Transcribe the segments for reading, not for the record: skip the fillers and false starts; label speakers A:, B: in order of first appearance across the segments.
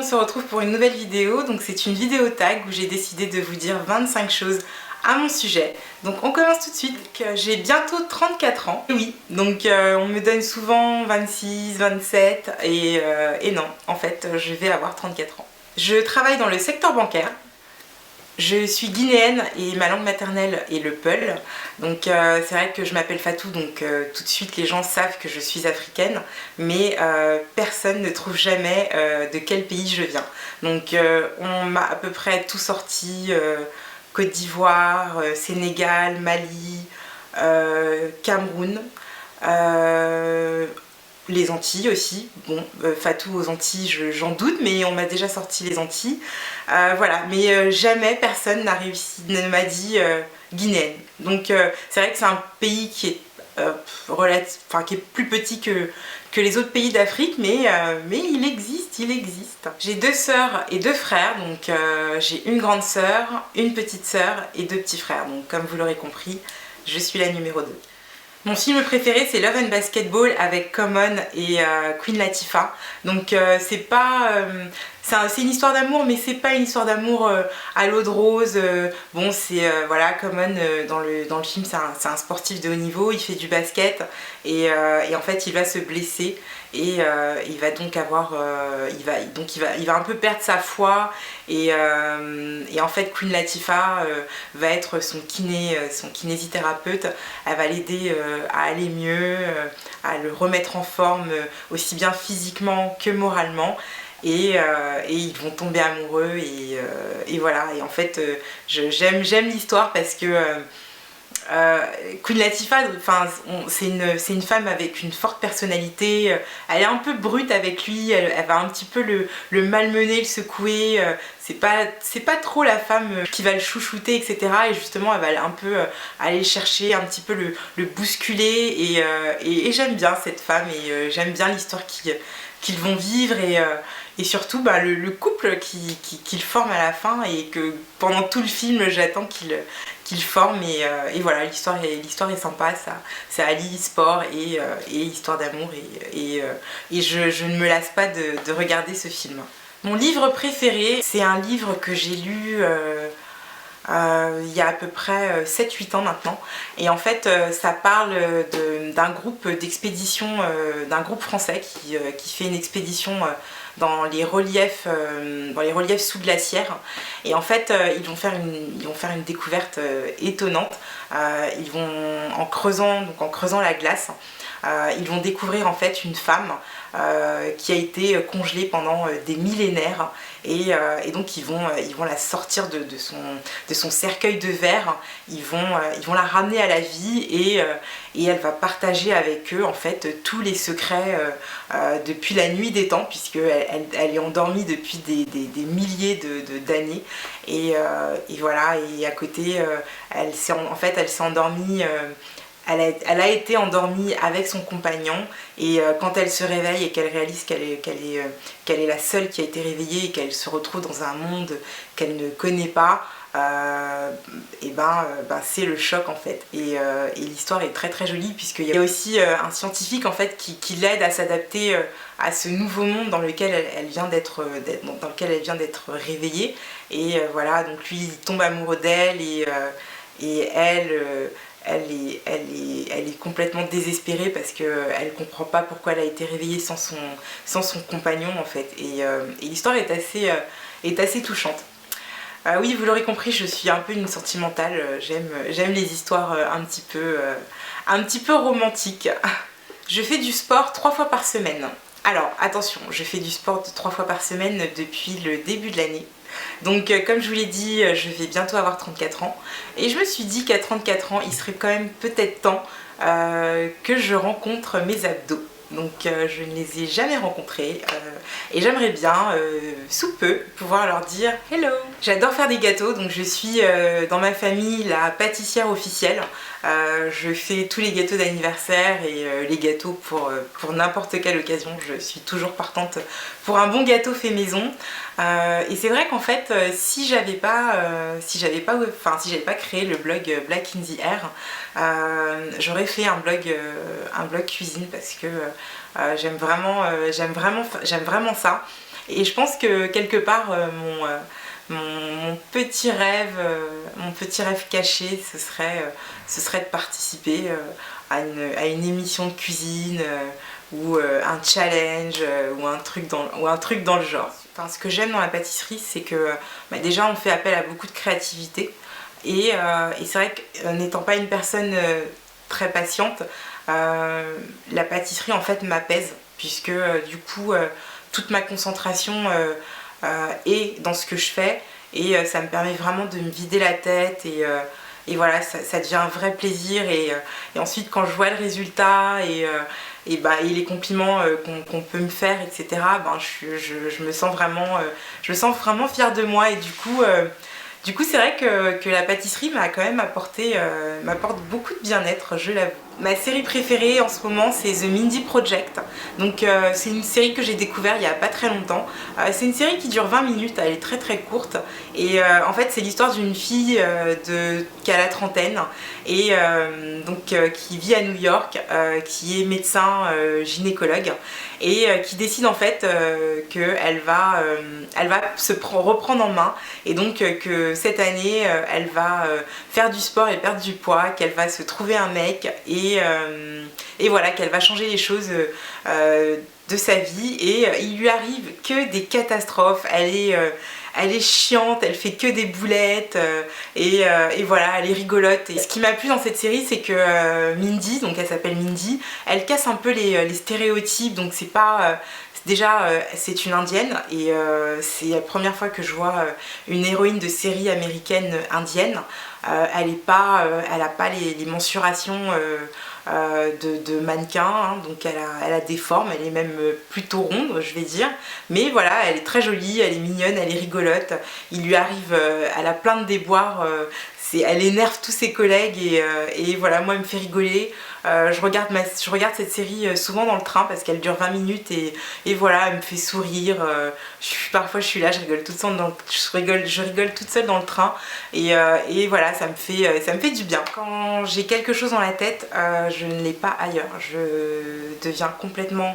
A: on se retrouve pour une nouvelle vidéo. Donc c'est une vidéo tag où j'ai décidé de vous dire 25 choses à mon sujet. Donc on commence tout de suite. J'ai bientôt 34 ans. Et oui, donc on me donne souvent 26, 27 et non, en fait je vais avoir 34 ans. Je travaille dans le secteur bancaire. Je suis guinéenne et ma langue maternelle est le peul. Donc c'est vrai que je m'appelle Fatou, donc tout de suite les gens savent que je suis africaine, mais personne ne trouve jamais de quel pays je viens. Donc on m'a à peu près tout sorti, Côte d'Ivoire, Sénégal, Mali, Cameroun. Les Antilles aussi, bon, Fatou aux Antilles, j'en doute, mais on m'a déjà sorti les Antilles. Voilà, mais jamais personne n'a réussi, ne m'a dit guinéenne. Donc c'est vrai que c'est un pays qui est, qui est plus petit que les autres pays d'Afrique, mais il existe, il existe. J'ai 2 sœurs et 2 frères, donc j'ai une grande sœur, une petite sœur et 2 petits frères. Donc comme vous l'aurez compris, je suis la numéro 2. Mon film préféré c'est Love and Basketball avec Common et Queen Latifah. Donc c'est une histoire d'amour, mais c'est pas une histoire d'amour à l'eau de rose. Bon, c'est voilà, Common dans le film c'est un sportif de haut niveau, il fait du basket et en fait il va se blesser et il va donc avoir il va un peu perdre sa foi et en fait Queen Latifah va être son kinésithérapeute. Elle va l'aider à aller mieux, à le remettre en forme aussi bien physiquement que moralement. Et ils vont tomber amoureux et voilà. Et en fait j'aime l'histoire parce que Queen Latifah, c'est une femme avec une forte personnalité. Elle est un peu brute avec lui, elle va un petit peu le malmener, le secouer. C'est pas trop la femme qui va le chouchouter, etc. Et justement elle va un peu aller chercher, un petit peu le bousculer et j'aime bien cette femme et j'aime bien l'histoire qu'ils vont vivre et surtout le couple qu'ils forment à la fin et que pendant tout le film j'attends qu'ils forment et voilà, l'histoire est sympa, c'est Ali, sport et histoire d'amour et je ne me lasse pas de regarder ce film. Mon livre préféré, c'est un livre que j'ai lu il y a à peu près 7-8 ans maintenant et en fait ça parle d'un groupe d'expédition, d'un groupe français qui fait une expédition dans les reliefs sous-glaciaires et en fait ils vont faire une découverte étonnante. Ils vont en creusant la glace, ils vont découvrir en fait une femme qui a été congelée pendant des millénaires et donc ils vont la sortir de son cercueil de verre, ils vont la ramener à la vie et elle va partager avec eux en fait tous les secrets depuis la nuit des temps, puisqu'elle est endormie depuis des milliers d'années et voilà. Et à côté elle s'est endormie. Elle a été endormie avec son compagnon et quand elle se réveille et qu'elle réalise qu'elle est la seule qui a été réveillée et qu'elle se retrouve dans un monde qu'elle ne connaît pas, c'est le choc en fait. Et l'histoire est très très jolie puisqu'il y a aussi un scientifique en fait qui l'aide à s'adapter à ce nouveau monde dans lequel elle vient d'être réveillée. Et voilà, donc lui il tombe amoureux d'elle et elle est complètement désespérée parce qu'elle ne comprend pas pourquoi elle a été réveillée sans son compagnon en fait. Et l'histoire est assez touchante. Oui, vous l'aurez compris, je suis un peu une sentimentale, j'aime les histoires un petit peu romantiques. Je fais du sport 3 fois par semaine. Alors attention, je fais du sport 3 fois par semaine depuis le début de l'année. Donc comme je vous l'ai dit, je vais bientôt avoir 34 ans et je me suis dit qu'à 34 ans il serait quand même peut-être temps que je rencontre mes abdos. Donc je ne les ai jamais rencontrés et j'aimerais bien sous peu pouvoir leur dire hello. J'adore faire des gâteaux, donc je suis dans ma famille la pâtissière officielle. Je fais tous les gâteaux d'anniversaire et les gâteaux pour n'importe quelle occasion. Je suis toujours partante pour un bon gâteau fait maison. Et c'est vrai qu'en fait si j'avais pas créé le blog Black in the Air, j'aurais fait un blog cuisine parce que j'aime vraiment ça. Et je pense que quelque part, mon petit rêve caché, ce serait de participer à une émission de cuisine ou un challenge ou un truc dans le genre. Enfin, ce que j'aime dans la pâtisserie, c'est que déjà on fait appel à beaucoup de créativité et c'est vrai que n'étant pas une personne très patiente, la pâtisserie en fait m'apaise puisque du coup toute ma concentration est dans ce que je fais et ça me permet vraiment de me vider la tête et voilà, ça devient un vrai plaisir et ensuite quand je vois le résultat et les compliments qu'on peut me faire, etc., je me sens vraiment fière de moi et du coup c'est vrai que la pâtisserie m'a quand même m'apporte beaucoup de bien-être, je l'avoue. Ma série préférée en ce moment c'est The Mindy Project. Donc c'est une série que j'ai découvert il n'y a pas très longtemps. C'est une série qui dure 20 minutes, elle est très très courte. Et en fait c'est l'histoire d'une fille qui a la trentaine et qui vit à New York, qui est médecin gynécologue et qui décide en fait qu'elle va reprendre en main et donc que cette année elle va faire du sport et perdre du poids, qu'elle va se trouver un mec et voilà, qu'elle va changer les choses de sa vie et il lui arrive que des catastrophes. Elle est chiante, elle fait que des boulettes et voilà, elle est rigolote. Et ce qui m'a plu dans cette série, c'est que Mindy, donc elle s'appelle Mindy, elle casse un peu les stéréotypes, donc c'est pas... Déjà, c'est une indienne et c'est la première fois que je vois une héroïne de série américaine indienne. Elle n'a pas les mensurations de mannequin, hein, donc elle a des formes, elle est même plutôt ronde, je vais dire. Mais voilà, elle est très jolie, elle est mignonne, elle est rigolote. Il lui arrive, elle a plein de déboires. Elle énerve tous ses collègues et voilà, moi elle me fait rigoler. Je regarde cette série souvent dans le train parce qu'elle dure 20 minutes et voilà, elle me fait sourire. Parfois je suis là, je rigole toute seule dans le train et voilà, ça me fait du bien. Quand j'ai quelque chose dans la tête, je ne l'ai pas ailleurs. Je deviens complètement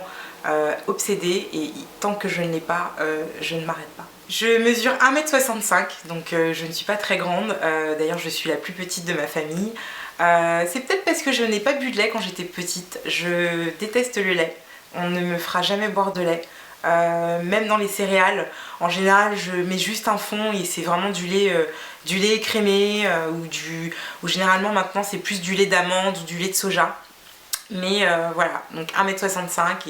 A: obsédée et tant que je ne l'ai pas, je ne m'arrête pas. Je mesure 1m65, donc je ne suis pas très grande. D'ailleurs, je suis la plus petite de ma famille. C'est peut-être parce que je n'ai pas bu de lait quand j'étais petite. Je déteste le lait. On ne me fera jamais boire de lait. Même dans les céréales, en général, je mets juste un fond et c'est vraiment du lait écrémé ou généralement maintenant c'est plus du lait d'amande ou du lait de soja. Mais voilà, donc 1m65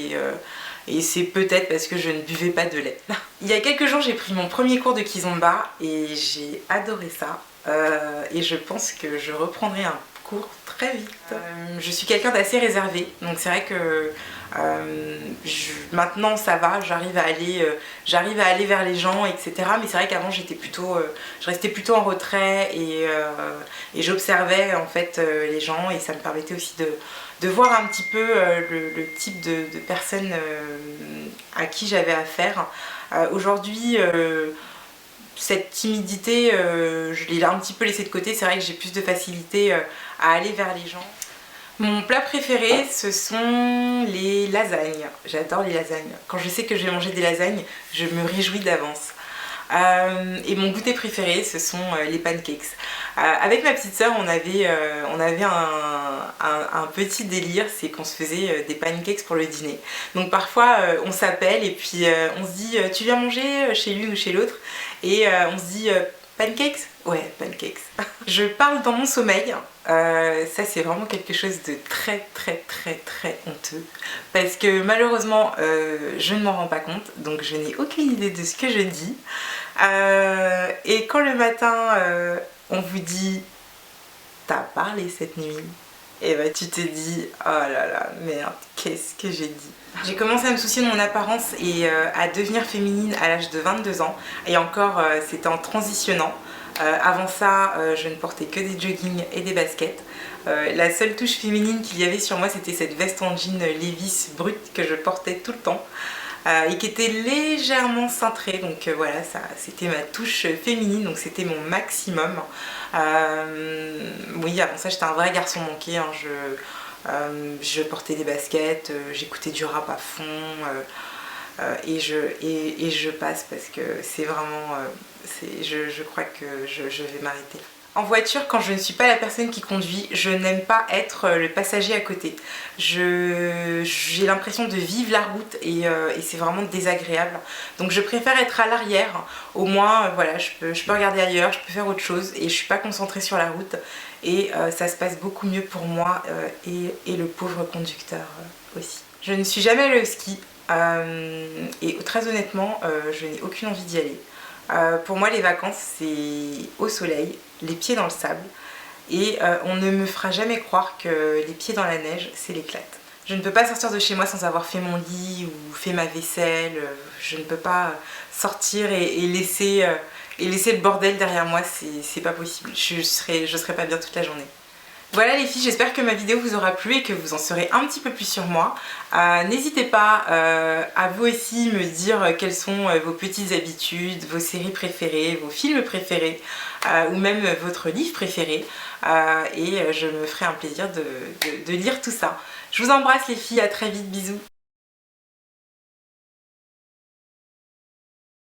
A: et c'est peut-être parce que je ne buvais pas de lait. Il y a quelques jours, j'ai pris mon premier cours de kizomba et j'ai adoré ça. Et je pense que je reprendrai un cours très vite. Je suis quelqu'un d'assez réservé, donc c'est vrai que maintenant ça va, j'arrive à aller vers les gens, etc. Mais c'est vrai qu'avant je restais plutôt en retrait et j'observais en fait les gens et ça me permettait aussi de voir un petit peu le type de personnes à qui j'avais affaire. Aujourd'hui, cette timidité, je l'ai un petit peu laissée de côté. C'est vrai que j'ai plus de facilité à aller vers les gens. Mon plat préféré, ce sont les lasagnes. J'adore les lasagnes. Quand je sais que je vais manger des lasagnes, je me réjouis d'avance. Et mon goûter préféré, ce sont les pancakes. Avec ma petite sœur, on avait un petit délire, c'est qu'on se faisait des pancakes pour le dîner. Donc parfois, on s'appelle et puis on se dit tu viens manger chez l'une ou chez l'autre et on se dit pancakes? Ouais, pancakes. Je parle dans mon sommeil. Ça c'est vraiment quelque chose de très honteux parce que malheureusement je ne m'en rends pas compte, donc je n'ai aucune idée de ce que je dis et quand le matin on vous dit t'as parlé cette nuit et bah tu te dis oh là là merde, qu'est-ce que j'ai dit. J'ai commencé à me soucier de mon apparence et à devenir féminine à l'âge de 22 ans et encore c'était en transitionnant. Avant ça, je ne portais que des joggings et des baskets. La seule touche féminine qu'il y avait sur moi, c'était cette veste en jean Levi's brute que je portais tout le temps et qui était légèrement cintrée. Donc voilà, c'était ma touche féminine, donc c'était mon maximum. Oui, avant ça, j'étais un vrai garçon manqué. Hein. Je portais des baskets, j'écoutais du rap à fond. et je passe parce que c'est vraiment... je crois que je vais m'arrêter. En voiture, quand je ne suis pas la personne qui conduit, je n'aime pas être le passager à côté. J'ai l'impression de vivre la route et c'est vraiment désagréable. Donc je préfère être à l'arrière. Au moins, voilà, je peux regarder ailleurs, je peux faire autre chose et je suis pas concentrée sur la route. Et ça se passe beaucoup mieux pour moi et le pauvre conducteur aussi. Je ne suis jamais allée au ski et très honnêtement, je n'ai aucune envie d'y aller. Pour moi, les vacances, c'est au soleil, les pieds dans le sable, et on ne me fera jamais croire que les pieds dans la neige, c'est l'éclate. Je ne peux pas sortir de chez moi sans avoir fait mon lit ou fait ma vaisselle. Je ne peux pas sortir et laisser le bordel derrière moi, c'est pas possible. Je serai pas bien toute la journée. Voilà les filles, j'espère que ma vidéo vous aura plu et que vous en saurez un petit peu plus sur moi. N'hésitez pas à vous aussi me dire quelles sont vos petites habitudes, vos séries préférées, vos films préférés ou même votre livre préféré. Et je me ferai un plaisir de lire tout ça. Je vous embrasse les filles, à très vite, bisous.